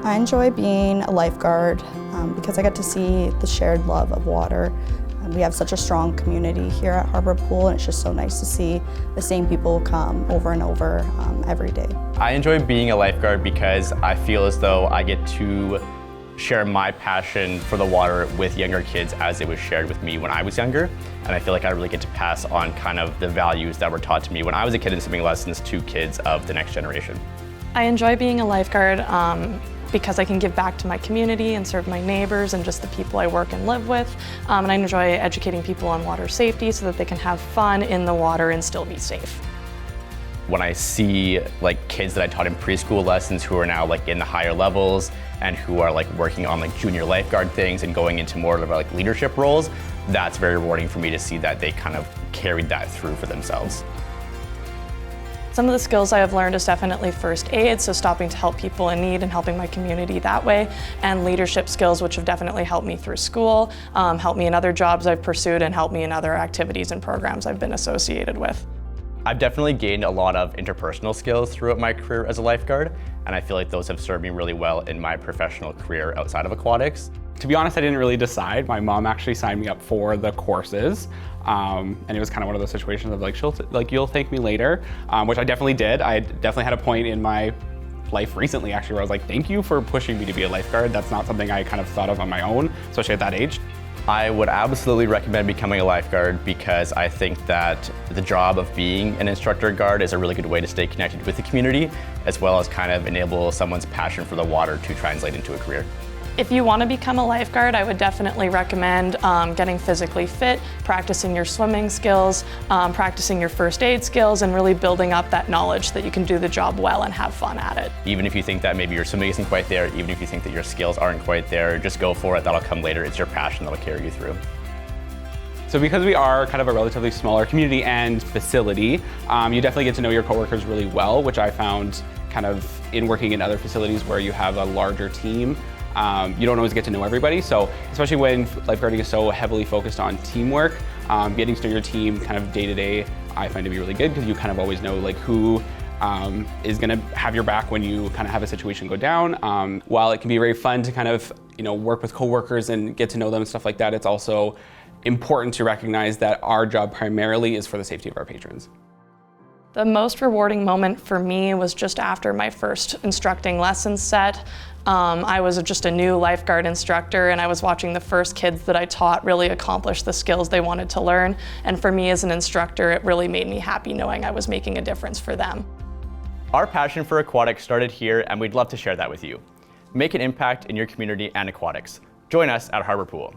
I enjoy being a lifeguard because I get to see the shared love of water. We have such a strong community here at Harbour Pool, and it's just so nice to see the same people come over and over every day. I enjoy being a lifeguard because I feel as though I get to share my passion for the water with younger kids as it was shared with me when I was younger. And I feel like I really get to pass on kind of the values that were taught to me when I was a kid in swimming lessons to kids of the next generation. I enjoy being a lifeguard because I can give back to my community and serve my neighbors and just the people I work and live with. And I enjoy educating people on water safety so that they can have fun in the water and still be safe. When I see like kids that I taught in preschool lessons who are now like in the higher levels and who are like working on like junior lifeguard things and going into more of like leadership roles, that's very rewarding for me to see that they kind of carried that through for themselves. Some of the skills I have learned is definitely first aid, so stopping to help people in need and helping my community that way, and leadership skills, which have definitely helped me through school, helped me in other jobs I've pursued, and helped me in other activities and programs I've been associated with. I've definitely gained a lot of interpersonal skills throughout my career as a lifeguard, and I feel like those have served me really well in my professional career outside of aquatics. To be honest, I didn't really decide. My mom actually signed me up for the courses, and it was kind of one of those situations of like, you'll thank me later, which I definitely did. I definitely had a point in my life recently actually where I was like, thank you for pushing me to be a lifeguard. That's not something I kind of thought of on my own, especially at that age. I would absolutely recommend becoming a lifeguard because I think that the job of being an instructor guard is a really good way to stay connected with the community, as well as kind of enable someone's passion for the water to translate into a career. If you want to become a lifeguard, I would definitely recommend getting physically fit, practicing your swimming skills, practicing your first aid skills, and really building up that knowledge that you can do the job well and have fun at it. Even if you think that maybe your swimming isn't quite there, even if you think that your skills aren't quite there, just go for it. That'll come later. It's your passion that'll carry you through. So because we are kind of a relatively smaller community and facility, you definitely get to know your coworkers really well, which I found kind of in working in other facilities where you have a larger team. You don't always get to know everybody, so especially when lifeguarding is so heavily focused on teamwork, getting to know your team kind of day to day, I find to be really good because you kind of always know like who is going to have your back when you kind of have a situation go down. While it can be very fun to kind of work with coworkers and get to know them and stuff like that, it's also important to recognize that our job primarily is for the safety of our patrons. The most rewarding moment for me was just after my first instructing lesson set. I was just a new lifeguard instructor, and I was watching the first kids that I taught really accomplish the skills they wanted to learn. And for me as an instructor, it really made me happy knowing I was making a difference for them. Our passion for aquatics started here, and we'd love to share that with you. Make an impact in your community and aquatics. Join us at Harbour Pool.